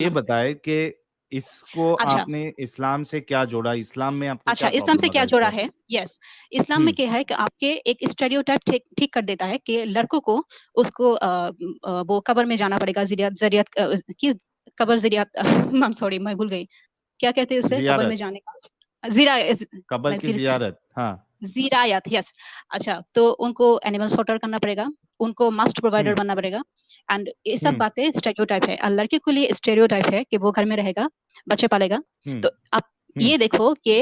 ये बताए कि इसको अच्छा आपने इस्लाम से क्या जोड़ा, इस्लाम में आपको अच्छा, क्या इस्लाम प्रॉब्लम से क्या लगा जोड़ा इससे? है? यस, इस्लाम में क्या है कि आपके एक स्टेरियोटाइप ठीक ठीक कर देता है कि लड़कों को उसको वो कब्र में जाना पड़ेगा, ज़रियत ज़रियत की कब्र ज़रियत आई एम सॉरी, मैं भूल गई क्या कहते हैं उसे, कब्र में जियारत, जाने का ज़िरा कब्र मैं की फिर से जियारत, हाँ। ज़िरायत, यस। अच्छा, तो उनको एनिमल स्लॉटर करना पड़ेगा, उनको मस्ट प्रोवाइडर हम्म बनना पड़ेगा, एंड ये सब हम्म बातें स्टेरियोटाइप है। और लड़के के लिए स्टेरियोटाइप है कि वो घर में रहेगा, बच्चे पालेगा। हम्म तो आप हम्म ये देखो कि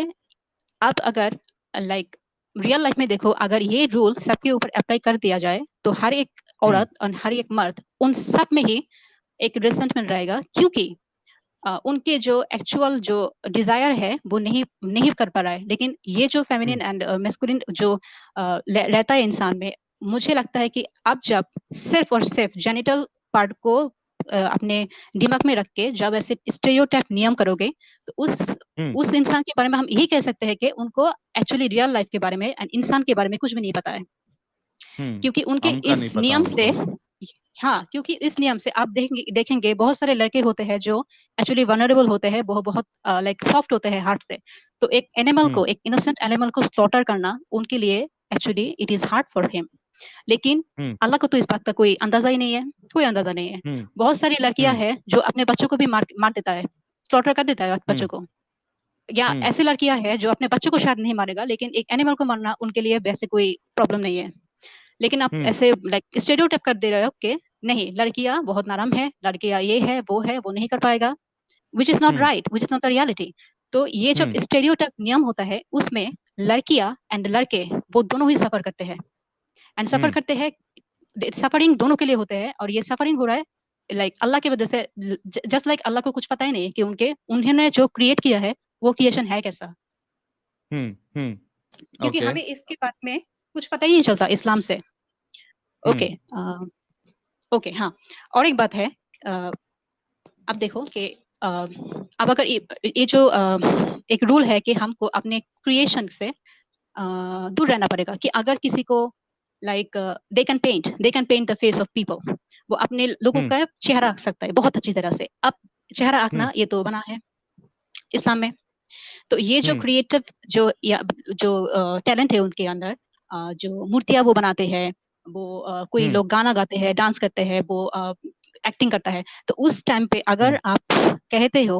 आप अगर लाइक रियल लाइफ में देखो, अगर ये रूल सबके ऊपर अप्लाई कर दिया जाए तो हर एक हम्म औरत और हर एक मर्द उन सब में ही एक रिसेंटमेंट रहेगा, क्योंकि उनके जो एक्चुअल जो डिजायर है वो नहीं नहीं कर पा रहा है। लेकिन ये जो फेमिनिन हम्म एंड मेस्कुलिन जो रहता है इंसान में, मुझे लगता है कि अब जब सिर्फ और सिर्फ जेनिटल पार्ट को अपने दिमाग में रख के जब ऐसे स्टेरियोटाइप नियम करोगे, तो हम्म उस इंसान के बारे में हम यही कह सकते हैं कि उनको एक्चुअली रियल लाइफ के बारे में एंड इंसान के बारे में कुछ भी नहीं पता है, क्योंकि उनके हम का नहीं इस पता नियम से, उनको। हाँ, क्योंकि इस नियम से आप देखेंगे बहुत सारे लड़के होते हैं जो एक्चुअली वनरेबल होते हैं, वो बहुत लाइक सॉफ्ट होते हैं हार्ट से। तो एक एनिमल हम्म को, एक इनोसेंट एनिमल को स्लॉटर करना उनके लिए actually it is hard for him. लेकिन हम्म अल्लाह को तो इस बात का कोई अंदाजा ही नहीं है, कोई अंदाजा नहीं है। हम्म बहुत सारी लड़कियां हम्म हैं जो अपने बच्चों को भी मार मार देता है, स्लॉटर कर देता है बच्चों हम्म को। या हम्म ऐसी लड़कियां हैं जो अपने बच्चों को शायद नहीं मारेगा, लेकिन एक एनिमल को मारना उनके लिए वैसे कोई प्रॉब्लम नहीं है। लेकिन आप हम्म ऐसे लाइक स्टेरियोटाइप कर दे रहे हो कि नहीं, लड़कियां बहुत नरम है, लड़कियां ये है वो नहीं कर पाएगा, which is not hmm right, which is not the reality. तो ये जो हम्म स्टेरियोटाइप नियम होता है उसमें लड़कियां एंड लड़के वो दोनों ही सफर करते हैं, एंड सफर हम्म करते हैं, सफरिंग दोनों के लिए होते हैं। और ये सफरिंग हो रहा है लाइक अल्लाह की वजह से, जस्ट लाइक अल्लाह को कुछ पता ही नहीं है कि उनके उन्होंने जो क्रिएट किया है वो क्रिएशन है कैसा, क्योंकि ओके। हमें इसके बारे में कुछ पता ही नहीं चलता इस्लाम से। ओके, हम्म ओके, हाँ। और एक बात है, अ, अब देखो कि अब अगर ये जो एक रूल है कि हमको अपने क्रिएशन से दूर रहना पड़ेगा, कि अगर किसी को like they can paint the face of people, वो अपने लोगों हम्म का चेहरा आंक सकता है बहुत अच्छी तरह से। अब चेहरा हम्म आंकना ये तो बना है इस्लाम में। तो ये जो हम्म क्रिएटिव जो या जो टैलेंट है उनके अंदर, जो मूर्तियां वो बनाते हैं, वो कोई हम्म लोग गाना गाते हैं, डांस करते हैं, वो एक्टिंग करता है, तो उस टाइम पे अगर हम्म आप कहते हो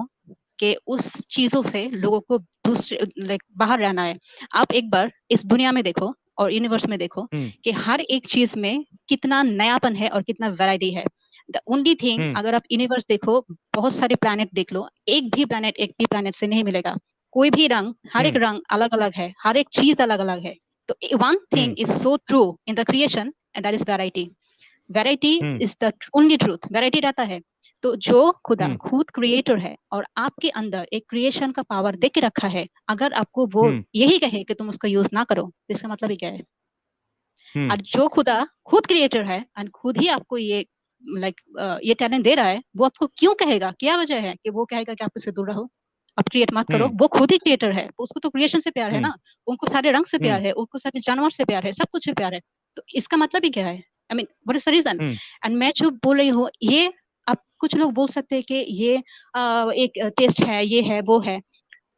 कि उस चीजों से लोगों को दूसरे लाइक बाहर रहना है, आप एक बार इस दुनिया में देखो और यूनिवर्स में देखो हम्म कि हर एक चीज में कितना नयापन है और कितना वैरायटी है। द ओनली थिंग, हम्म अगर आप यूनिवर्स देखो, बहुत सारे प्लैनेट देख लो, एक भी प्लैनेट से नहीं मिलेगा कोई भी रंग, हर एक हम्म रंग अलग अलग है, हर एक चीज अलग अलग है। तो one hmm thing is so true in the creation, and that is variety. Variety hmm is the only truth, variety रहता है। तो जो खुदा हम्म खुद क्रिएटर है और आपके अंदर एक क्रिएशन का पावर दे के रखा है, अगर आपको वो हम्म यही कहे कि तुम उसका यूज ना करो, तो इसका मतलब ही क्या है? हम्म और जो खुदा खुद क्रिएटर है एंड खुद ही आपको ये लाइक ये टैलेंट दे रहा है, वो आपको क्यों कहेगा? क्या वजह है कि वो कहेगा कि आप इससे दूर रहो, आप क्रिएट मत करो? हम्म वो खुद ही क्रिएटर है, उसको तो क्रिएशन से प्यार है हम्म ना, उनको सारे रंग से हम्म प्यार है, उनको सारे जानवर से प्यार है, सब कुछ से प्यार है। तो इसका मतलब ही क्या है? I mean what is the reason? Hmm and मैं जो बोल रही हूँ ये, अब कुछ लोग बोल सकते हैं कि ये एक टेस्ट है, ये है, वो है।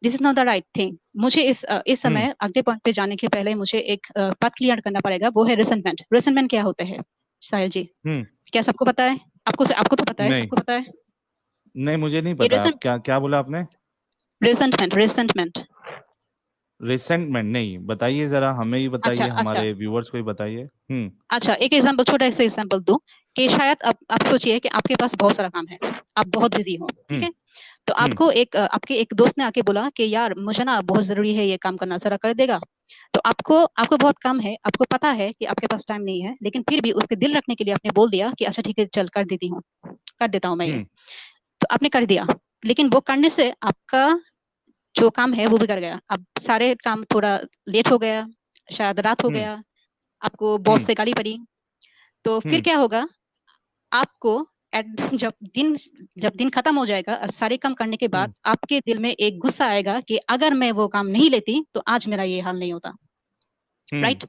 This is not the right thing. मुझे इस हम्म समय अगले पॉइंट पे जाने के पहले मुझे एक बात क्लियर करना पड़ेगा, वो है रिसेंटमेंट। रिसेंटमेंट क्या होता है साहिल जी? हम्म क्या सबको पता है? आपको तो पता है, नहीं सबको पता है नहीं, मुझे नहीं ये पता, आप क्या क्या बोला आपने? रिसेंटमेंट। रिसेंटमेंट नहीं, बताइए जरा, हमें ही अच्छा बताइए, अच्छा हमारे व्यूअर्स को ही बताइए। अच्छा, एक एग्जांपल, छोटा सा एग्जांपल दूं कि शायद आप सोचिए कि आपके पास बहुत सारा काम है, आप बहुत बिजी हो, ठीक हम्म है? तो हम्म आपको आपके एक दोस्त ने आके बोला कि यार मुझे ना बहुत जरूरी है ये काम करना, जरा कर देगा? तो आपको आपको बहुत काम है, आपको पता है कि आपके पास टाइम नहीं है, लेकिन फिर भी उसके दिल रखने के लिए आपने बोल दिया कि अच्छा ठीक है, चल कर देती हूँ, कर देता हूँ मैं ये। हम्म तो आपने कर दिया, लेकिन वो करने से आपका जो काम है वो भी कर गया, अब सारे काम थोड़ा लेट हो गया, शायद रात हो हम्म गया, आपको बॉस हम्म से गाली पड़ी। तो फिर हम्म क्या होगा? आपको जब दिन खत्म हो जाएगा और सारे काम करने के बाद हम्म आपके दिल में एक गुस्सा आएगा कि अगर मैं वो काम नहीं लेती तो आज मेरा ये हाल नहीं होता, हम्म राइट?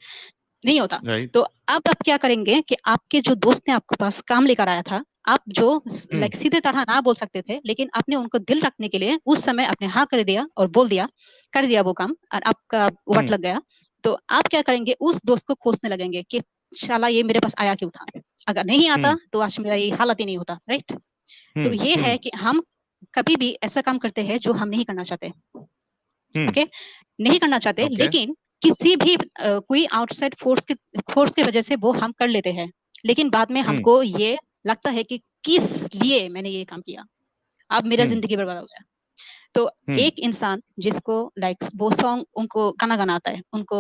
नहीं होता। राइट। तो अब आप क्या करेंगे कि आपके जो दोस्त ने आपके पास काम लेकर आया था, आप जो लाइक सीधे तरह ना बोल सकते थे, लेकिन आपने उनको दिल रखने के लिए उस समय आपने हाँ कर दिया और बोल दिया, कर दिया वो काम, और आपका वट लग गया। तो आप क्या करेंगे, उस दोस्त को खोजने लगेंगे कि शाला ये मेरे पास आया क्यों था, अगर नहीं आता तो आज मेरा ये हालत ही नहीं होता, राइट। तो ये है कि हम कभी भी ऐसा काम करते हैं जो हम नहीं करना चाहते, ओके, नहीं करना चाहते, ओके लेकिन किसी भी कोई आउटसाइड फोर्स की वजह से वो हम कर लेते हैं, लेकिन बाद में हमको ये लगता है कि किस लिए मैंने ये काम किया, अब मेरा जिंदगी बर्बाद हो गया। तो एक इंसान जिसको लाइक वो सॉन्ग, उनको गाना गाना आता है, उनको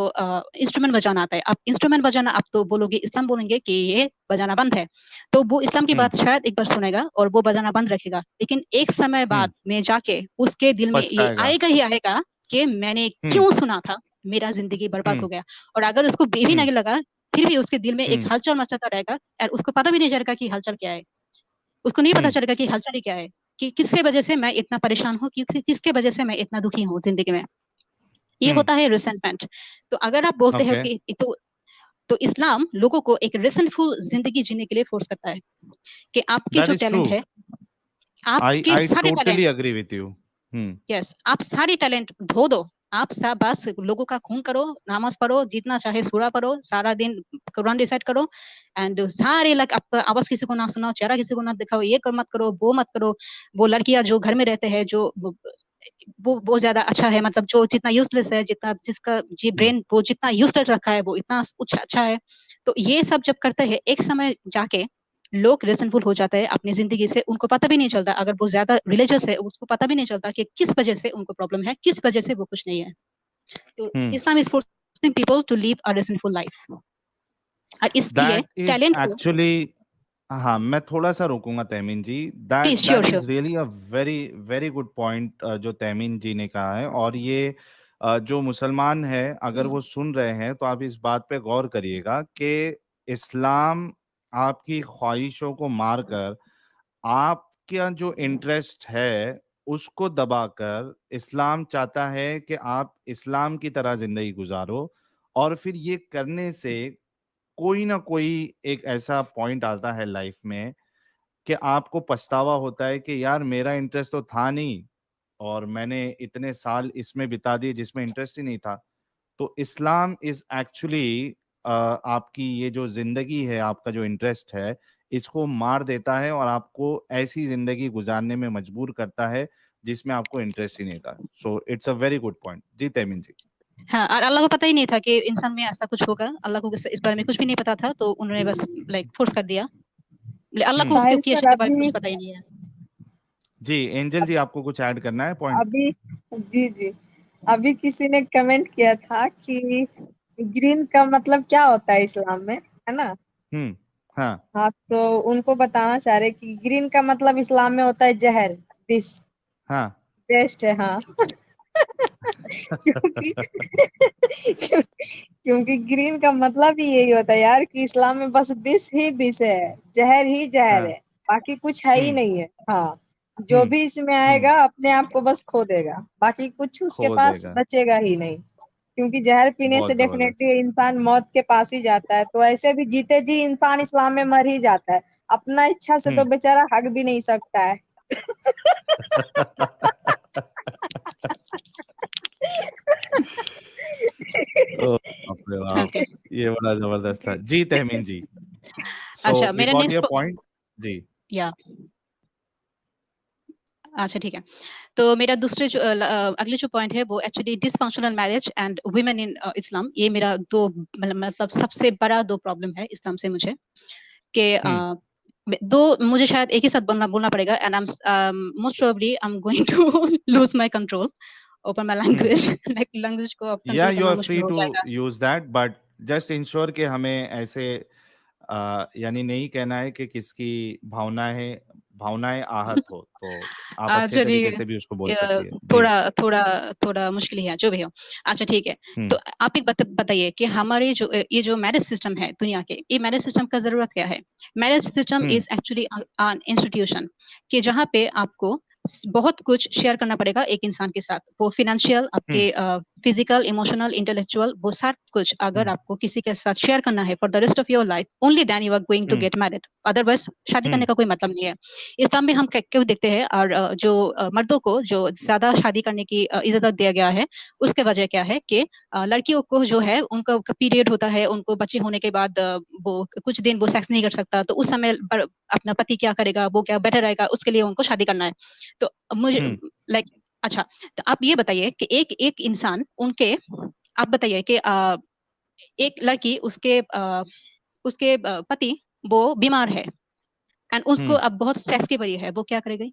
इंस्ट्रूमेंट बजाना आता है, आप इंस्ट्रूमेंट बजाना आप तो बोलोगे, इस्लाम बोलेंगे कि ये बजाना बंद है, तो वो इस्लाम की बात शायद एक बार सुनेगा और वो बजाना बंद रखेगा, लेकिन एक समय बाद में जाके उसके दिल में ये पछताएगा। आएगा ही आएगा कि मैंने क्यों सुना था, मेरा जिंदगी बर्बाद हो गया। और अगर उसको भी नहीं लगा, फिर भी उसके दिल में एक हलचल मचाता रहेगा, और उसको पता भी नहीं चलेगा कि हलचल क्या है, उसको नहीं पता चलेगा कि हलचल ही क्या है, कि किसके वजह से मैं इतना परेशान हूँ, किसके वजह से मैं इतना दुखी हूँ जिंदगी में। ये होता है रिसेंटमेंट। तो अगर आप बोलते हो ओके, कि तो इस्लाम लोगों को एक रिसेंटफुल जिंदगी जीने के लिए फोर्स करता है कि आपके दैट जो इज ट्रू। टैलेंट है, आई आपके आई सारे totally talent, agree with you. Yes, आप सारे टैलेंट धो दो, आप सब बस लोगों का खून करो, नमाज पढ़ो, जितना चाहे सूरा पढ़ो, सारा दिन कुरान रिसाइट करो, एंड सारे लग आप आवाज किसी को ना सुनाओ, चेहरा किसी को ना दिखाओ, ये कर मत करो, वो मत करो। वो लड़कियां जो घर में रहते हैं, जो वो ज्यादा अच्छा है, मतलब जो जितना यूजलेस है, जितना जिसका जी ब्रेन वो जितना यूजलेस रखा है, वो इतना कुछ अच्छा है। तो ये सब जब करते हैं, एक समय जाके लोग रेसनफुल हो जाते हैं अपनी जिंदगी से, उनको पता भी नहीं चलता, अगर वो ज्यादा रिलीजियस है उसको पता भी नहीं चलता कि किस वजह से उनको प्रॉब्लम है, किस वजह से वो खुश नहीं है। तो Islam is forcing people to live a reasonful life, और इसलिए दैट इज टैलेंट को, एक्चुअली, हाँ मैं थोड़ा सा रोकूंगा Tahmeen ji. That please, sure that is sure. Really a very very good point जो तहमीन जी ने कहा है। और ये जो मुसलमान है अगर वो सुन रहे हैं तो आप इस बात पे गौर करिएगा कि इस्लाम आपकी ख्वाहिशों को मारकर आपका जो इंटरेस्ट है उसको दबाकर इस्लाम चाहता है कि आप इस्लाम की तरह जिंदगी गुजारो। और फिर ये करने से कोई ना कोई एक ऐसा पॉइंट आता है लाइफ में कि आपको पछतावा होता है कि यार मेरा इंटरेस्ट तो था नहीं और मैंने इतने साल इसमें बिता दिए जिसमें इंटरेस्ट ही नहीं था। तो इस्लाम इज एक्चुअली आपकी ये जो जिंदगी है, आपका जो इंटरेस्ट है, इसको मार देता है और आपको ऐसी जिंदगी गुजारने में मजबूर करता है जिसमें आपको इंटरेस्ट ही नहीं था। So it's a very good point ji Taimeen ji. हाँ, और अल्लाह को पता ही नहीं था कि इंसान में ऐसा कुछ होगा, अल्लाह को इस बारे में कुछ भी नहीं पता था, तो उन्होंने बस लाइक फोर्स कर दिया। अल्लाह को हम्म। उसके साहिल सर क्रिएशन के बारे में अभी कुछ पता ही नहीं है। जी एंजल जी, आपको कुछ ऐड करना है पॉइंट? अभी जी जी, अभी किसी ने कमेंट किया था कि ग्रीन का मतलब क्या होता है इस्लाम में, है ना। हाँ हाँ, तो उनको बताना चाह रहे कि ग्रीन का मतलब इस्लाम में होता है जहर, डिस, हाँ। बेस्ट है, हाँ। क्योंकि क्योंकि ग्रीन का मतलब ही यही होता है यार कि इस्लाम में बस विष ही विष है, जहर ही जहर हाँ। है, बाकी कुछ है ही हम्म। नहीं है। हाँ, जो हम्म। भी इसमें हम्म। आएगा अपने आप को बस खो देगा, बाकी कुछ उसके खो पास देगा। बचेगा ही नहीं। क्योंकि जहर पीने से बहुत जबरदस्त। डेफिनेटली इंसान मौत के पास ही जाता है, तो ऐसे भी जीते जी इंसान इस्लाम में मर ही जाता है, अपना इच्छा से तो हम्म। बेचारा हक भी नहीं सकता है। ओ बाप रे बाप, ओके, ये बड़ा जबरदस्त था जी तहमीन जी। सो अच्छा वी मेरा गॉट योर नेक्स्ट, पॉइंट जी। या अच्छा ठीक है। तो मेरा दूसरे जो अगले जो पॉइंट है वो actually dysfunctional marriage and women in Islam, ये मेरा दो मतलब सबसे बड़ा दो प्रॉब्लम है इस्लाम से मुझे, कि हम्म। दो मुझे शायद एक ही साथ बोलना बोलना पड़ेगा, and I am most probably I am going to lose my control over my hmm. Language, like language को अब या कंट्रोल यू करना आर मुश्किल फ्री हो टू जाएगा। Use that but just ensure कि हमें ऐसे यानी नहीं कहना है कि किसकी भावनाएं भावनाएं आहत हो, तो आप अच्छे चलिए, तरीके से भी उसको बोल सकती है जी। थोड़ा थोड़ा थोड़ा मुश्किल ही है, जो भी हो। अच्छा ठीक है। तो हम्म। आप एक बताइए कि हमारे जो ये जो मैरिज सिस्टम है दुनिया के, ये मैरिज सिस्टम का जरूरत क्या है? Marriage system hmm. Is actually an institution, कि जहाँ पे आपको बहुत कुछ शेयर करना पड़ेगा एक इंसान के साथ, वो फिनेंशियल, हम्म। आपके फिजिकल, इमोशनल, इंटेलेक्चुअल, वो सब कुछ अगर हम्म आपको किसी के साथ शेयर करना है for the rest of your life, only then you are going to hmm get married, otherwise शादी करने हम्म का कोई मतलब नहीं है। इस्लाम में हम क्यों देखते हैं, और जो मर्दों को जो ज्यादा शादी करने की इजाजत दिया गया है, उसके वजह क्या है कि लड़कियों को जो है उनका पीरियड होता है, उनको बच्चे होने के बाद वो कुछ दिन वो सेक्स नहीं कर सकता, तो उस समय अपना पति क्या करेगा, वो क्या बेटर रहेगा, उसके लिए उनको शादी करना है। तो मुझे हम्म लाइक, अच्छा, तो आप ये बताइए कि एक एक इंसान उनके, आप बताइए कि एक लड़की उसके पति वो बीमार है, एंड उसको हम्म अब बहुत सेक्स की पड़ी है, वो क्या करेगी?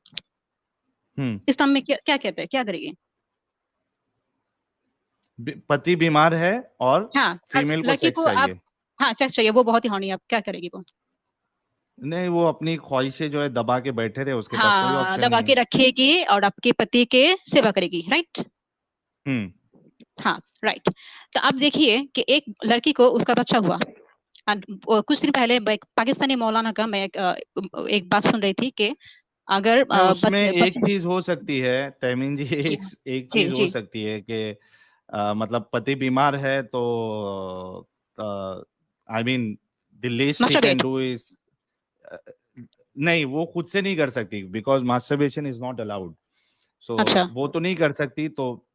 हम्म इस्लाम में क्या क्या कहते हैं, क्या करेगी? पति बीमार है और हाँ, फीमेल को लड़की को सेक्स आप, चाहिए। हाँ सेक्स चाहिए, वो बहुत ही हॉर्नी है, आप क्या करेगी वो? नहीं, वो अपनी ख्वाहिशें जो है दबा के बैठे रहे, उसके पास कोई हाँ, ऑप्शन दबा नहीं के है। रखेगी और आपके पति के सेवा करेगी, राइट? हम्म हाँ, राइट। तो आप देखिए कि एक लड़की को उसका बच्चा हुआ, and कुछ दिन पहले एक पाकिस्तानी मौलाना का मैं एक बात सुन रही थी कि अगर नहीं, उसमें एक बच्चे, चीज हो सकती है तैमीन जी, जी एक एक जी चीज हो जी, सकती है कि मतलब पति बीमार है तो I mean the least he can masturbate, do is, नहीं वो खुद से नहीं कर सकती because masturbation is not allowed. So अच्छा वो तो नहीं कर सकती, तो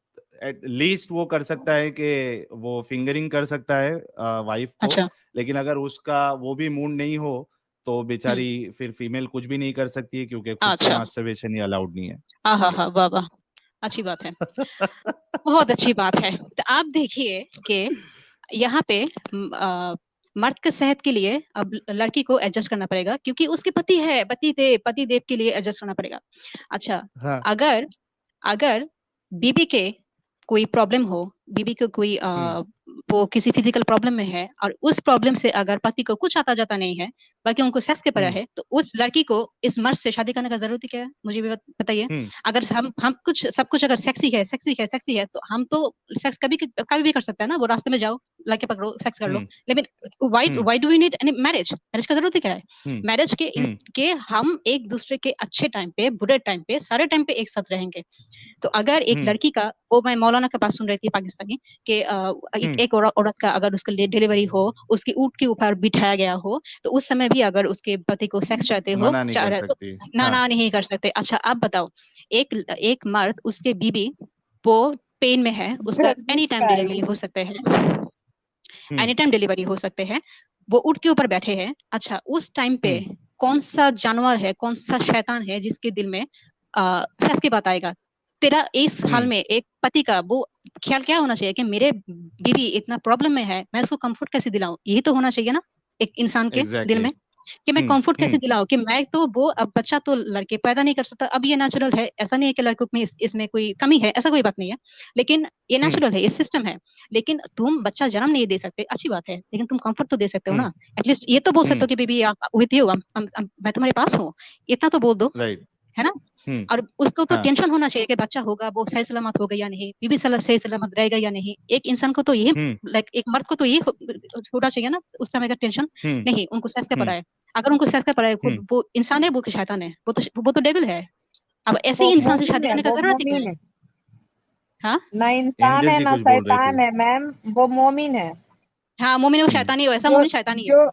एट लीस्ट वो कर सकता है कि वो फिंगरिंग कर सकता है वाइफ को। अच्छा, लेकिन अगर उसका वो भी मूड नहीं हो तो हम्म, बेचारी फिर फीमेल कुछ भी नहीं कर सकती है, क्योंकि खुद से अच्छा, मास्टरबेशन ही अलाउड नहीं है। हाँ हाँ जी। हाँ, वाह वाह, अच्छी बात है, बहुत अच्छी बात है। तो आप देखिए कि यहाँ पे मर्द के सेहत के लिए अब लड़की को एडजस्ट करना पड़ेगा, क्योंकि उसके पति है, पति देव के लिए एडजस्ट करना पड़ेगा। अच्छा, हाँ। अगर अगर बीबी के कोई प्रॉब्लम हो, बीबी को कोई हम्म वो किसी फिजिकल प्रॉब्लम में है, और उस प्रॉब्लम से अगर पति को कुछ आता जाता नहीं है, बल्कि उनको सेक्स के पड़ा हम्म है, तो उस लड़की को इस मर्द से शादी करने का जरूरत ही क्या है? मुझे भी बताइए। हम्म अगर हम कुछ सब कुछ अगर सेक्सी है तो हम तो सेक्स कभी कभी भी कर सकते हैं ना, वो रास्ते में जाओ, लड़के पकड़ो, सेक्स कर लो। हम्म लेकिन why hmm why do we need any marriage? Marriage का जरूरत ही क्या है? हम्म मैरिज हम्म के हम एक दूसरे के अच्छे टाइम पे, बुरे टाइम पे, सारे टाइम पे एक साथ रहेंगे। तो अगर एक हम्म लड़की का, वो मैं मौलाना के पास सुन रही थी पाकिस्तानी, कि हम्म एक औरत का अगर उसके लिए डिलीवरी हो, उसकी ऊँट के ऊपर बिठाया गया हो, तो उस समय भी अगर उसके पति को सेक्स चाहते हो, मना नहीं कर चाह तो सकती। ना हाँ। ना नहीं कर सकते। अच्छा, आप बताओ, एक एक मर्द, उसके बीबी वो पेन में है, उसका एनी गर्दिश टाइम का है डिलीवरी ये। हो सकते हैं, हम्म एनी टाइम डिलीवरी हो सकते हैं, वो ऊँट के ऊपर बैठे हैं। अच्छा, उस टाइम पे हम्म कौन सा जानवर है, कौन सा शैतान है जिसके दिल में सेक्स की बात आएगा? तेरा इस हाल हम्म में एक पति का वो ख्याल क्या होना चाहिए कि मेरे बीवी इतना प्रॉब्लम में है, मैं उसको कंफर्ट कैसे दिलाऊं? यही तो होना चाहिए ना एक इंसान के दिल एग्जैक्टली। में, कि मैं हम्म कंफर्ट कैसे हम्म दिलाऊं, कि मैं तो वो, अब बच्चा तो लड़के पैदा नहीं कर सकता, अब ये नेचुरल है, ऐसा नहीं है कि लड़कों में इसमें कोई कमी है, ऐसा कोई बात नहीं है, लेकिन ये हम्म नेचुरल है, ये सिस्टम है। लेकिन तुम बच्चा जन्म नहीं दे सकते, अच्छी बात है, लेकिन तुम कंफर्ट तो दे सकते हो हम्म ना। एटलीस्ट ये तो बोल सकते हो हम्म कि बेबी आप विथ यू, मैं तुम्हारे पास हूँ, इतना तो बोल दो, राइट। है ना? हम्म। और उसको तो हाँ। टेंशन होना चाहिए कि बच्चा होगा, वो सही सलामत होगा या नहीं, बीबी सही सलामत रहेगा या नहीं। एक इंसान को तो ये, हम्म लाइक एक मर्द को तो ये होना चाहिए ना उस समय का टेंशन। हम्म नहीं, उनको सेक्स का पड़ा हम्म है, अगर उनको सेक्स का पड़ा है, हम्म। खुद वो इंसान है, वो कि शैतान है, वो तो डेविल है। अब ऐसे वो ही इंसान से मोमिन शादी है, करने का वो जरूरत ही क्या मोमिन है? है। हाँ ना इंसान एंजल है जी ना कुछ बोल रही थी। शैतान है मैम, वो मोमिन है। हाँ, मोमिन वो हम्म शैतानी हो, ऐसा जो मोमिन शैतानी है।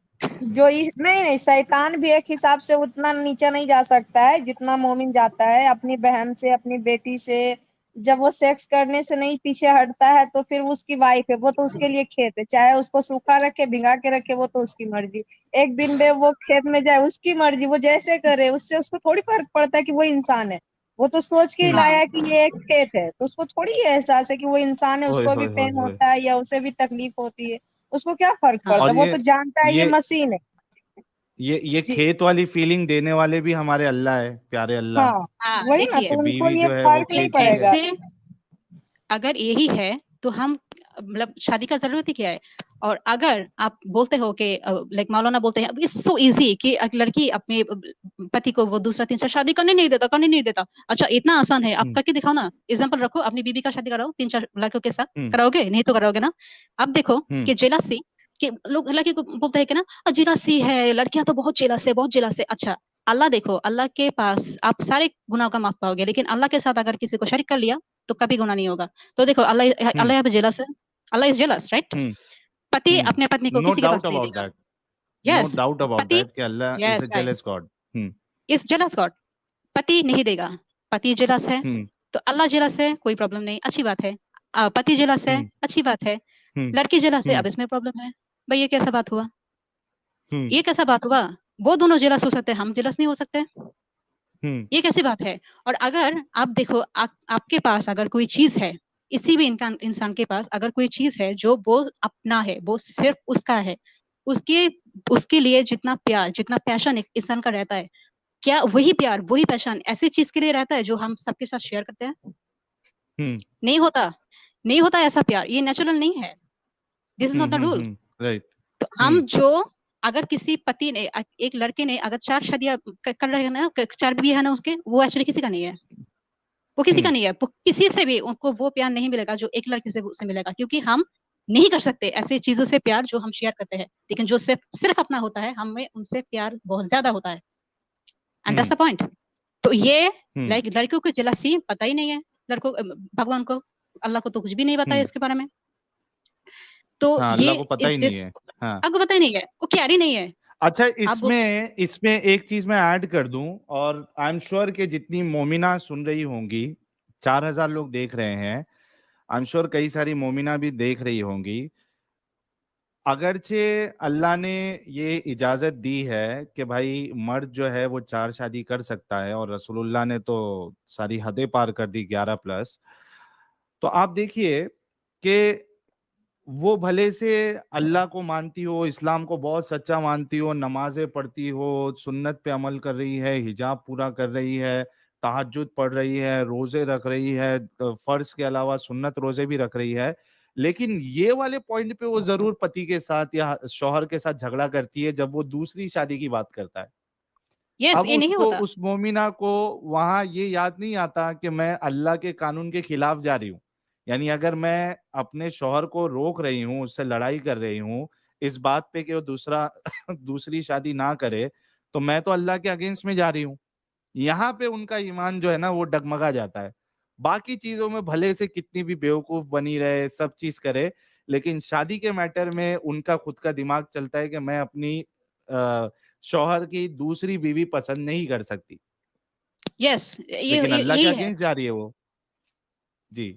जो नहीं नहीं, शैतान भी एक हिसाब से उतना नीचे नहीं जा सकता है जितना मोमिन जाता है अपनी बहन से, अपनी बेटी से। जब वो सेक्स करने से नहीं पीछे हटता है तो फिर उसकी वाइफ है, वो तो उसके लिए खेत है, चाहे उसको सूखा रखे भिगा के रखे, वो तो उसकी मर्जी। एक दिन में वो खेत में जाए, उसकी मर्जी, वो जैसे करे, उससे उसको थोड़ी फर्क पड़ता है कि वो इंसान है। वो तो सोच के ही हम्म। लाया है हाँ कि ये एक खेत है, तो उसको थोड़ी ये एहसास है कि वो इंसान है, ओए उसको भी होए होए पेन होए। होता है या उसे भी तकलीफ होती है। उसको क्या फर्क हाँ पड़ता और है, वो तो जानता है ये ये मशीन है। ये जी। खेत वाली फीलिंग देने वाले भी हमारे अल्लाह है, प्यारे अल्लाह। हाँ, हाँ, वही ना, देखिए, कि तो उनको बीवी ये जो है वो फर्क नहीं खेत की है। पड़ेगा। ऐसे अगर यही है तो हम, मतलब शादी का जरूरत ही क्या है? और अगर आप बोलते हो कि लाइक मौलाना बोलते हैं, अब इट्स सो इजी कि एक लड़की अपने पति को वो दूसरा तीसरा शादी करने नहीं देता। अच्छा, इतना आसान है, आप हम्म करके दिखाओ ना, एग्जाम्पल रखो, अपनी बीबी का शादी कराओ तीन चार लड़कों के साथ, हम्म कराओगे? नहीं तो कराओगे ना। अब देखो हम्म कि जेलसी, कि लोग लड़की को बोलते हैं कि ना जेलसी है, लड़कियां तो बहुत जेलस है, बहुत जेलस है। अच्छा, अल्लाह देखो, अल्लाह के पास आप सारे गुनाहों का माफ पाओगे, लेकिन अल्लाह के साथ अगर किसी को शरीक कर लिया तो कभी गुनाह नहीं होगा। तो देखो अल्लाह हम्म अल्लाह यहाँ पे जेलस है, अल्लाह इज जेलस, राइट? हम्म पति अपने पत्नी को नो किसी के पास डाउट नहीं अबाउट देगा। That, no yes, doubt about पति, दैट कि अल्लाह is yes a right, jealous God. Is jealous God. पति नहीं देगा, पति जेलस है, हम्म तो अल्लाह जेलस है, कोई प्रॉब्लम नहीं, अच्छी बात है। पति जेलस है, हम्म अच्छी बात है। हम्म लड़की जेलस है, हम्म अब इसमें प्रॉब्लम है। भाई ये कैसा बात हुआ? हम्म ये कैसा बात हुआ? वो दोनों जेलस हो सकते हैं, हम जेलस नहीं हो सकते? हम्म ये कैसी बात है? और अगर आप देखो, आपके पास अगर कोई चीज है, किसी भी इंसान के पास अगर कोई चीज है जो वो अपना है, वो सिर्फ उसका है, उसके उसके लिए जितना प्यार, जितना पैशन एक इंसान का रहता है, क्या वही प्यार, वही पैशन ऐसी चीज के लिए रहता है जो हम सबके साथ शेयर करते हैं? हम्म नहीं होता, नहीं होता ऐसा प्यार, ये नेचुरल नहीं है। This is not the rule. Right. तो हम जो, अगर किसी पति ने, एक लड़के ने अगर 4 शादियां कर रहे हैं ना, 4 बीवी है ना उसके, वो एक्चुअली किसी का नहीं है, वो किसी का हम्म नहीं है, वो किसी से भी उनको वो प्यार नहीं मिलेगा जो एक लड़के से मिलेगा, क्योंकि हम नहीं कर सकते ऐसी चीजों से प्यार जो हम शेयर करते हैं, लेकिन जो सिर्फ सिर्फ अपना होता है, हमें उनसे प्यार बहुत ज्यादा होता है। And that's hmm the point. तो ये हम्म लाइक लड़कियों को जलसी पता ही नहीं है, लड़कों भगवान को, अल्लाह को तो कुछ भी नहीं पता है हम्म इसके बारे में। तो हाँ, ये अल्लाह को पता इस ही नहीं है। हाँ। आपको पता ही नहीं है, वो कैर ही नहीं है। अच्छा, आप बोल, इसमें इसमें एक चीज मैं ऐड कर दूं, और आई एम श्योर कि जितनी मोमिना सुन रही होंगी, 4,000 लोग देख रहे हैं, आई एम श्योर कई सारी मोमिना भी देख रही होंगी। अगरचे अल्लाह ने ये इजाजत दी है कि भाई मर्द जो है वो 4 शादी कर सकता है, और रसूलुल्लाह ने तो सारी हदें पार कर दी 11+, तो आप देखिए कि वो भले से अल्लाह को मानती हो, इस्लाम को बहुत सच्चा मानती हो, नमाजें पढ़ती हो, सुन्नत पे अमल कर रही है, हिजाब पूरा कर रही है, तहज्जुद पढ़ रही है, रोजे रख रही है, तो फर्ज के अलावा सुन्नत रोजे भी रख रही है, लेकिन ये वाले पॉइंट पे वो जरूर पति के साथ या शौहर के साथ झगड़ा करती है जब वो दूसरी शादी की बात करता है। यस अब ये नहीं उसको, होता। उस मोमिना को वहां ये याद नहीं आता कि मैं अल्लाह के कानून के खिलाफ जा रही हूँ। यानी अगर मैं अपने शौहर को रोक रही हूँ, उससे लड़ाई कर रही हूँ इस बात पे कि वो दूसरा दूसरी शादी ना करे, तो मैं तो अल्लाह के अगेंस्ट में जा रही हूँ। यहाँ पे उनका ईमान जो है ना वो डगमगा जाता है। बाकी चीजों में भले से कितनी भी बेवकूफ बनी रहे, सब चीज करे, लेकिन शादी के मैटर में उनका खुद का दिमाग चलता है कि मैं अपनी शौहर की दूसरी बीवी पसंद नहीं कर सकती, यस ये लेकिन अल्लाह के यही है। अगेंस्ट जा रही है वो। जी।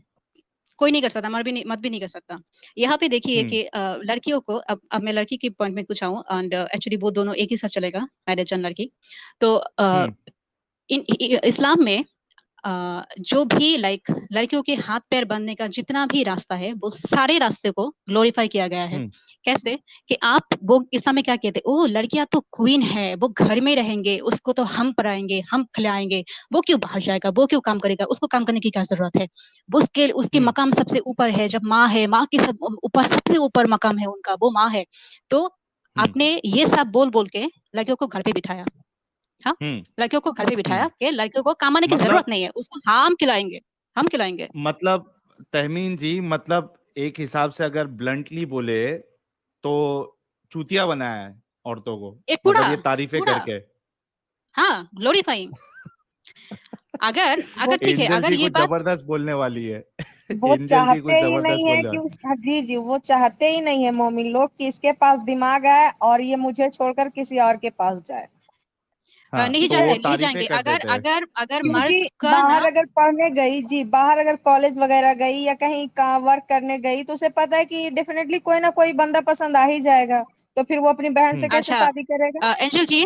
कोई नहीं कर सकता, मत भी नहीं कर सकता। यहाँ पे देखिए हम्म कि लड़कियों को, अब मैं लड़की की पॉइंट में कुछ आऊँ, एंड एक्चुअली वो दोनों एक ही साथ चलेगा, मैरिज एंड लड़की। तो हम्म इस्लाम में जो भी लाइक लड़कियों के हाथ पैर बांधने का जितना भी रास्ता है, वो सारे रास्ते को ग्लोरीफाई किया गया है। हम्म कैसे? कि आप, वो इस्लाम में क्या कहते हैं, ओ लड़कियां तो क्वीन है, वो घर में रहेंगे, उसको तो हम पढ़ाएंगे, हम खिलाएंगे, वो क्यों बाहर जाएगा, वो क्यों काम करेगा, उसको काम करने की क्या जरूरत है, वो उसके उसकी हम्म मकाम सबसे ऊपर है, जब माँ है, माँ की सब ऊपर, सबसे ऊपर मकाम है उनका, वो माँ है। तो हम्म आपने ये सब बोल बोल के लड़कियों को घर पे बिठाया। हाँ, हम्म लड़कियों को घर पे बिठाया हम्म कि लड़कियों को कमाने की मतलब जरूरत नहीं है, उसको हम खिलाएंगे, हम खिलाएंगे। मतलब तहमीन जी, मतलब एक हिसाब से अगर ब्लंटली बोले तो चूतिया बनाया है औरतों को, एक कूड़ा, मतलब ये तारीफें कूड़ा, करके। हाँ ग्लोरीफाइंग। अगर वो अगर ठीक है, एंजल अगर जी ये कुछ बात, जबरदस्त बोलने वाली है। वो एंजल जी चाहते कुछ ही जबरदस्त नहीं है बोलने कि वाली। उस, हाँ, जी जी, वो चाहते ही नहीं है मोमिन लोग कि इसके पास दिमाग है और ये मुझे छोड़कर किसी और के पास जाए। हाँ, नहीं तो वो जाएंगे, नहीं तारीफें जाएंगे, कर अगर देते हैं। अगर अगर मर्द क्योंकि का बाहर ना, अगर पढ़ने गई, जी बाहर अगर कॉलेज वगैरह गई या कहीं का वर्क करने गई, तो उसे पता है कि डेफिनेटली कोई ना कोई बंदा पसंद आ ही जाएगा, तो फिर वो अपनी बहन से हम्म कैसे अच्छा, शादी करेगा? एंजल जी,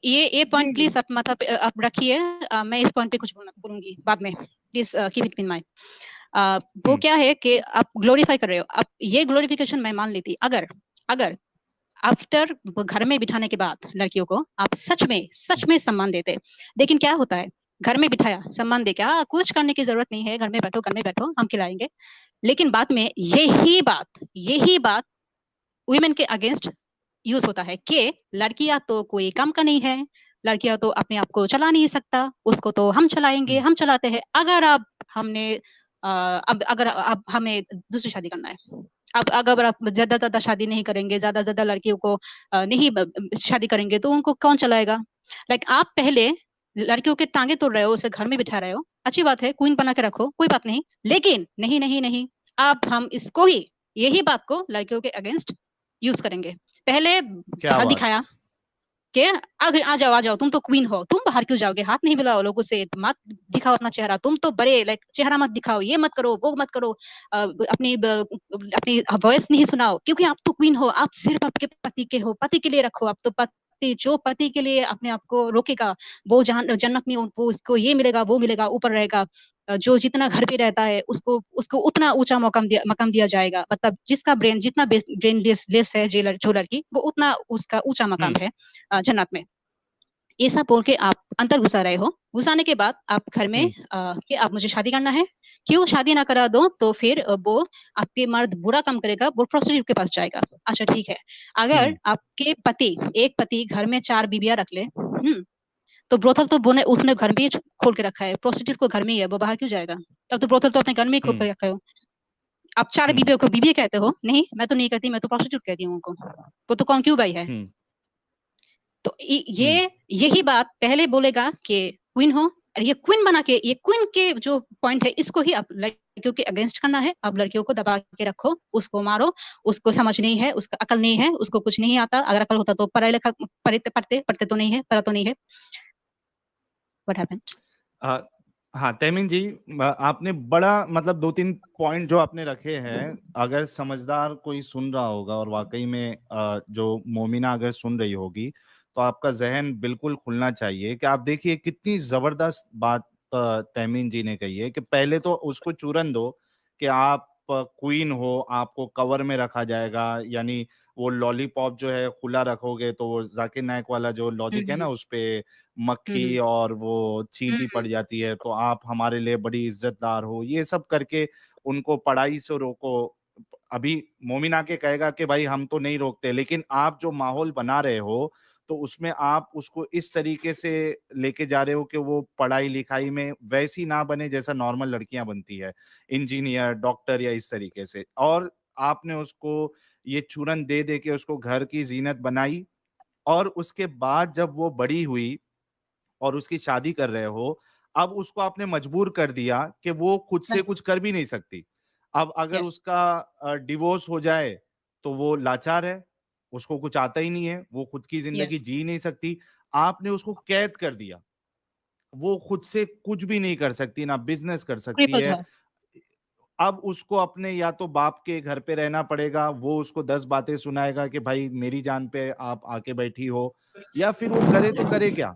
ये जी पॉइंट जी। प्लीज आप मतलब आप रखिए। मैं इस पॉइंट पे कुछ बोलूंगी बाद में, please keep it in mind. वो हम्म क्या है कि आप ग्लोरीफाई कर रहे हो, आप ये ग्लोरिफिकेशन मैं मान लेती, अगर अगर आफ्टर घर में बिठाने के बाद लड़कियों को आप सच में सम्मान देते। लेकिन क्या होता है, घर में बिठाया, सम्मान दे, क्या कुछ करने की जरूरत नहीं है, घर में बैठो, घर में बैठो, हम खिलाएंगे, लेकिन बाद में यही बात वुमेन के अगेंस्ट यूज होता है कि लड़कियां तो कोई काम का नहीं है, लड़कियां तो अपने आप को चला नहीं सकता, उसको तो हम चलाएंगे, हम्म हम चलाते हैं। अगर आप हमने अब अगर अब हमें दूसरी शादी करना है, अब अगर आप ज्यादा ज्यादा शादी नहीं करेंगे, ज्यादा ज्यादा लड़कियों को नहीं शादी करेंगे, तो उनको कौन चलाएगा? लाइक आप पहले लड़कियों के टांगे तोड़ रहे हो, उसे घर में बिठा रहे हो, अच्छी बात है, क्वीन बना के रखो, कोई बात नहीं, लेकिन नहीं नहीं नहीं, अब हम इसको ही, यही बात को लड़कियों के अगेंस्ट यूज करेंगे। पहले क्या बाहर बात। दिखाया कि आगे आ जाओ, तुम तो क्वीन हो, तुम बाहर क्यों जाओगे, हाथ नहीं मिलाओ लोगों से, मत दिखाओ अपना चेहरा, तुम तो बड़े, लाइक चेहरा मत दिखाओ, ये मत करो, वो मत करो, अपनी वॉइस नहीं सुनाओ, क्योंकि आप तो क्वीन हो, आप सिर्फ आपके पति के हो, पति के लिए रखो, आप तो पति, जो पति के लिए अपने आप को रोकेगा वो जन्नत में वो उसको ये मिलेगा, वो मिलेगा, ऊपर रहेगा, जो जितना घर पे रहता है उसको उसको उतना ऊंचा मकाम दिया जाएगा, मतलब जिसका ब्रेन जितना ब्रेन लेस है जो लड़की, वो उतना उसका ऊंचा मकाम है जन्नत में। ये सब बोल के आप अंतर घुसा रहे हो, घुसाने के बाद आप घर में कि आप मुझे शादी करना है, क्यों शादी ना करा दो, तो फिर वो आपके मर्द बुरा काम करेगा, वो प्रोस्टिट्यूट के पास जाएगा। अच्छा ठीक है, अगर आपके पति, एक पति घर में 4 बीबियां रख ले, तो ब्रोथल तो उसने घर में ही खोल के रखा है, प्रोस्टिट्यूट को घर में ही है, वो बाहर क्यों जाएगा? तब तो ब्रोथल तो अपने घर में ही खोल के रखा हो। आप 4 बीबियों को बीबी कहते हो? नहीं, मैं तो नहीं कहती, मैं तो प्रोस्टिट्यूट कहती हूँ उनको, वो तो कॉन्क्यूबाई है। तो यही बात पहले बोलेगा कि क्वीन हो, ये क्वीन बना के, ये क्वीन के जो पॉइंट है, इसको ही अब लड़कियों के अगेंस्ट करना है। अब लड़कियों को दबा के रखो, उसको मारो, उसको समझ नहीं है, उसका अकल नहीं है, उसको कुछ नहीं आता, अगर अकल होता तो पढ़ा लिखा पढ़ते तो नहीं है, पढ़ा तो नहीं है। What happened? हाँ तैमीन जी, आपने बड़ा मतलब 2-3 पॉइंट जो आपने रखे हैं, अगर समझदार कोई सुन रहा होगा और वाकई में जो मोमिना अगर सुन रही होगी, तो आपका जहन बिल्कुल खुलना चाहिए कि आप देखिए कितनी जबरदस्त बात तैमीन जी ने कही है कि पहले तो उसको चूरन दो कि आप क्वीन हो, आपको कवर में रखा जाएगा, यानी वो लॉलीपॉप जो है खुला रखोगे तो वो जाकिर नायक वाला जो लॉजिक है ना, उस पे मक्खी और वो चींटी पड़ जाती है, तो आप हमारे लिए बड़ी इज्जतदार हो, ये सब करके उनको पढ़ाई से रोको। अभी मोमिना के कहेगा कि भाई हम तो नहीं रोकते, लेकिन आप जो माहौल बना रहे हो तो उसमें आप उसको इस तरीके से लेके जा रहे हो कि वो पढ़ाई लिखाई में वैसी ना बने जैसा नॉर्मल लड़कियां बनती है, इंजीनियर, डॉक्टर या इस तरीके से। और आपने उसको ये चूरन दे दे के उसको घर की जीनत बनाई, और उसके बाद जब वो बड़ी हुई और उसकी शादी कर रहे हो, अब उसको आपने मजबूर कर दिया कि वो खुद से कुछ कर भी नहीं सकती। अब अगर उसका डिवोर्स हो जाए तो वो लाचार है, उसको कुछ आता ही नहीं है, वो खुद की जिंदगी जी नहीं सकती। आपने उसको कैद कर दिया, वो खुद से कुछ भी नहीं कर सकती, ना बिजनेस कर सकती है। अब उसको अपने या तो बाप के घर पे रहना पड़ेगा, वो उसको 10 बातें सुनाएगा कि भाई मेरी जान पे आप आके बैठी हो, या फिर वो करे तो करे क्या।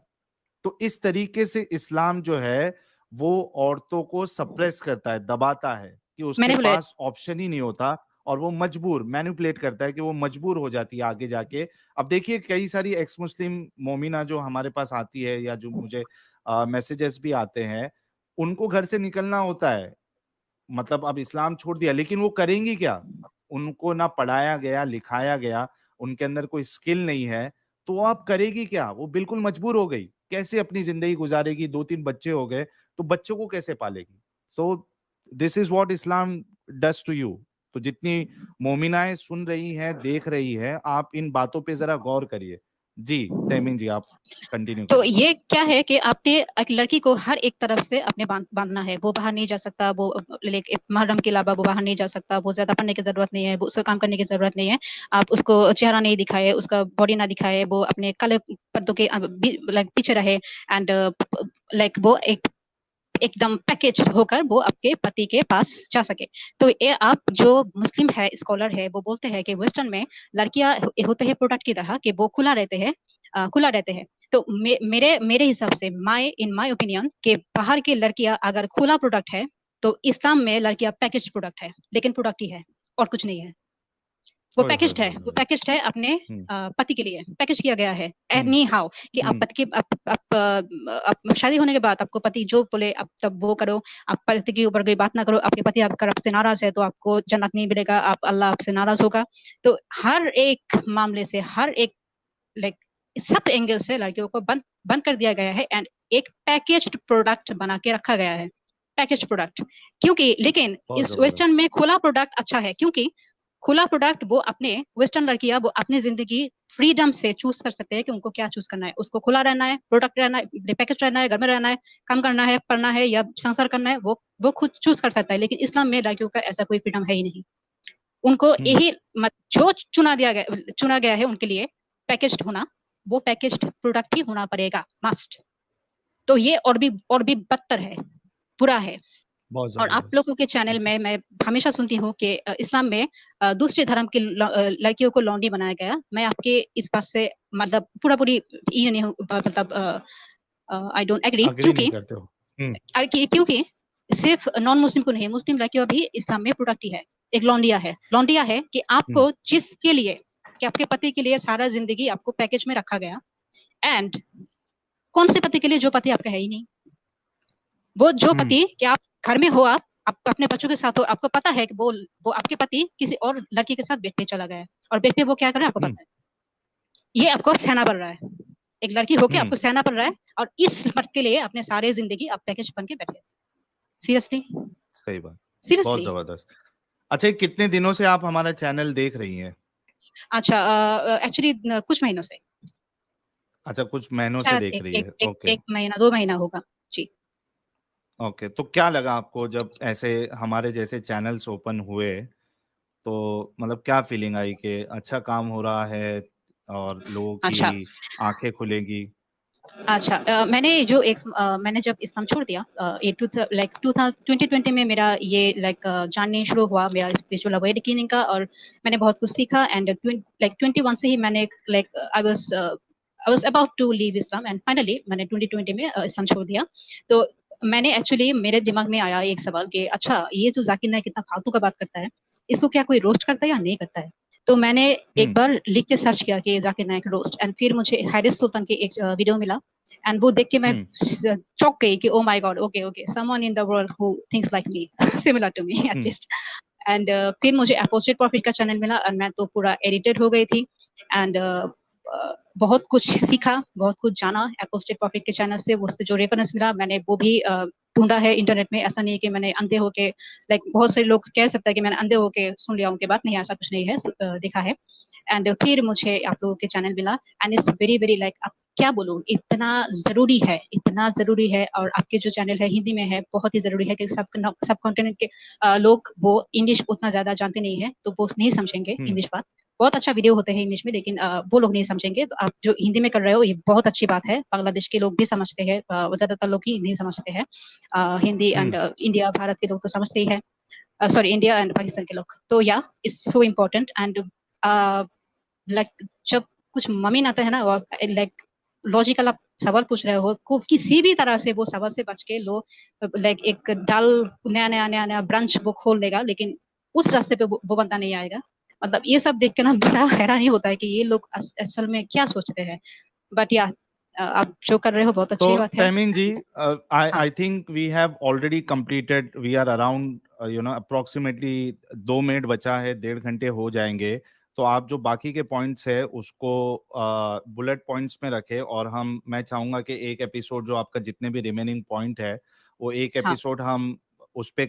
तो इस तरीके से इस्लाम जो है वो औरतों को सप्रेस करता है, दबाता है कि उसके पास ऑप्शन ही नहीं होता, और वो मजबूर मैनिपुलेट करता है कि वो मजबूर हो जाती है आगे जाके। अब देखिए कई सारी एक्स मुस्लिम मोमिना जो हमारे पास आती है या जो मुझे मैसेजेस भी आते हैं, उनको घर से निकलना होता है, मतलब अब इस्लाम छोड़ दिया, लेकिन वो करेंगी क्या? उनको ना पढ़ाया गया, लिखाया गया, उनके अंदर कोई स्किल नहीं है, तो वो अब करेगी क्या? वो बिल्कुल मजबूर हो गई। कैसे अपनी ज़िंदगी गुज़ारेगी? 2-3 बच्चे हो गए, तो बच्चों को कैसे पालेगी? So this is what Islam does to you. तो जितनी मोमिनाएँ सुन रही हैं, देख रही हैं, आप इन बातों पे ज़रा गौर करिए। जी, तैमीन जी आप कंटिन्यू तो करिए। ये क्या है कि आपने एक लड़की को हर एक तरफ से अपने बांधना है, वो बाहर नहीं जा सकता, वो महरम के अलावा वो बाहर नहीं जा सकता, वो ज्यादा पढ़ने की जरूरत नहीं है, वो उसको काम करने की जरूरत नहीं है, आप उसको चेहरा नहीं दिखाए, उसका बॉडी ना दिखाए, वो अपने काले पर्दों के पीछे रहे, एंड लाइक वो एकदम पैकेज होकर वो आपके पति के पास जा सके। तो ये आप जो मुस्लिम है स्कॉलर है, वो बोलते हैं कि वेस्टर्न में लड़कियां होते हैं प्रोडक्ट की तरह कि वो खुला रहते हैं। तो मेरे मेरे हिसाब से इन माय ओपिनियन कि बाहर की लड़कियां अगर खुला प्रोडक्ट है, तो इस्लाम में लड़कियां पैकेज प्रोडक्ट है, लेकिन प्रोडक्ट ही है और कुछ नहीं है। वो पैकेज्ड है अपने पति के लिए, पैकेज किया गया है एनी हाउ कि आप पति के आप शादी होने के बाद आपको पति जो बोले आप तब वो करो, आप पति के ऊपर कोई बात ना करो, आपके पति अगर आपसे नाराज है तो आपको जन्नत नहीं मिलेगा, आप अल्लाह आपसे नाराज होगा। तो हर एक मामले से, हर एक लाइक सब एंगल से लड़कियों को बंद कर दिया गया है, एंड एक पैकेज्ड प्रोडक्ट बना के रखा गया है, पैकेज प्रोडक्ट। क्योंकि लेकिन इस वेस्टर्न में खुला प्रोडक्ट अच्छा है, क्योंकि खुला प्रोडक्ट वो अपने वेस्टर्न लड़कियां वो अपनी जिंदगी फ्रीडम से चूज कर सकते हैं कि उनको क्या चूज करना है, उसको खुला रहना है, प्रोडक्ट रहना है, पैकेज रहना है, घर में रहना है, काम करना है, पढ़ना है या संसार करना है, वो खुद चूज कर सकता है। लेकिन इस्लाम में लड़कियों का ऐसा कोई फ्रीडम है ही नहीं। उनको यही जो चुना गया है उनके लिए पैकेज्ड होना, वो पैकेज्ड प्रोडक्ट ही होना पड़ेगा, मस्ट। तो ये और भी बदतर है, बुरा है। और आप लोगों के चैनल में मैं हमेशा सुनती हूँ कि इस्लाम में दूसरे धर्म की लड़कियों को लौंडी बनाया गया। मैं आपके इस बात से मतलब पूरी ये नहीं हूँ, मतलब आई डोंट एग्री, क्योंकि सिर्फ नॉन मुस्लिम को नहीं, मुस्लिम लड़कियों भी इस्लाम में प्रोडक्ट ही है। एक लौंडिया है कि आपको जिसके लिए, कि आपके पति के लिए सारा जिंदगी आपको पैकेज में रखा गया। एंड कौन से पति के लिए जो पति आपका है ही नहीं, वो जो पति कि आप घर में हो, आप अपने बच्चों के साथ हो, आपको पता है कि वो आपके पति किसी और लड़की के साथ बेड पे चला गया है, और बेड पे वो क्या कर रहा है आपको पता है। ये आपको सहना पड़ रहा है, एक लड़की होके आपको सहना पड़ रहा है, और इस मर्द के लिए अपने सारे जिंदगी आप पैकेज बन के बैठे। सीरियसली, सही बात, बहुत जबरदस्त। अच्छा, कितने दिनों से आप हमारा चैनल देख रही हैं? अच्छा, एक्चुअली कुछ महीनों से। अच्छा, कुछ महीनों से देख रही है। ओके, 1 महीना 2 महीना होगा जी। ओके, तो क्या लगा आपको जब ऐसे हमारे जैसे चैनल्स ओपन हुए, तो मतलब क्या फीलिंग आई कि अच्छा काम हो रहा है और लोगों की आंखें खुलेगी? अच्छा, मैंने जब इस्लाम छोड़ दिया, 2020 में मेरा ये जानने शुरू हुआ मेरा स्पिरिचुअल अवेकनिंग का, और मैंने बहुत कुछ सीखा। एंड 21 से ही मैंने I was about to leave Islam, and finally मैंने 2020 में इस्लाम छोड़ दिया। तो मैंने एक्चुअली, मेरे दिमाग में आया एक सवाल कि अच्छा, ये जो जाकिर नाइक कितना फालतू का बात करता है, इसको क्या कोई रोस्ट करता है या नहीं करता है। तो मैंने एक बार लिख के सर्च किया कि जाकिर नाइक रोस्ट, एंड फिर मुझे हारिस सुल्तान की एक वीडियो मिला, एंड वो देख के मैं चौंक गई कि oh my God, okay someone in the world who thinks like me, similar to me at least. And फिर मुझे अपोजिट प्रॉफिट का चैनल मिला, और मैं तो पूरा एडिटेड हो गई थी। एंड बहुत कुछ सीखा, बहुत कुछ जाना अपोजिट प्रॉफिट के चैनल से, उससे जो रेफरेंस मिला मैंने वो भी ढूंढा है इंटरनेट में। ऐसा नहीं है कि मैंने अंधे होके, बहुत सारे लोग कह सकते हैं कि मैंने अंधे होके सुन लिया उनके बात, नहीं, ऐसा कुछ नहीं है, देखा है। एंड फिर मुझे आप लोगों के चैनल मिला, एंड इट्स वेरी वेरी क्या बोलूं, इतना जरूरी है। और आपके जो चैनल है हिंदी में है, बहुत ही जरूरी है कि सब कॉन्टिनेंट के लोग वो इंग्लिश उतना ज्यादा जानते नहीं है, तो वो नहीं समझेंगे इंग्लिश बात। बहुत अच्छा वीडियो होते हैं इंग्लिश में, लेकिन वो लोग नहीं समझेंगे। तो आप जो हिंदी में कर रहे हो ये बहुत अच्छी बात है, बांग्लादेश के लोग भी समझते हैं, ज्यादातर लोग ही हिंदी समझते हैं, हिंदी। एंड इंडिया भारत के लोग तो समझते ही है, सॉरी इंडिया एंड पाकिस्तान के लोग। तो या इट्स सो इम्पोर्टेंट। एंड जब कुछ ममीन आता है ना, और लॉजिकल आप सवाल पूछ रहे हो, को किसी भी तरह से वो सवाल से बच के लो, एक डाल नया ब्रांच वो खोल लेगा, लेकिन उस रास्ते पे वो बंदा नहीं आएगा। मतलब ये सब देख के ना बड़ा हैरान ही होता है कि ये लोग असल में क्या सोचते हैं। बट या आप जो कर रहे हो बहुत अच्छी बात है। तहमीन जी, I think we have already completed, we are around approximately 2 minute बचा है, 1.5 घंटे हो जाएंगे। तो आप जो बाकी के पॉइंट्स है उसको बुलेट पॉइंट्स में रखें, और मैं चाहूंगा कि एक एपिसोड जो आपका जितने भी रिमेनिंग पॉइंट है वो एक एपिसोड हम उस पे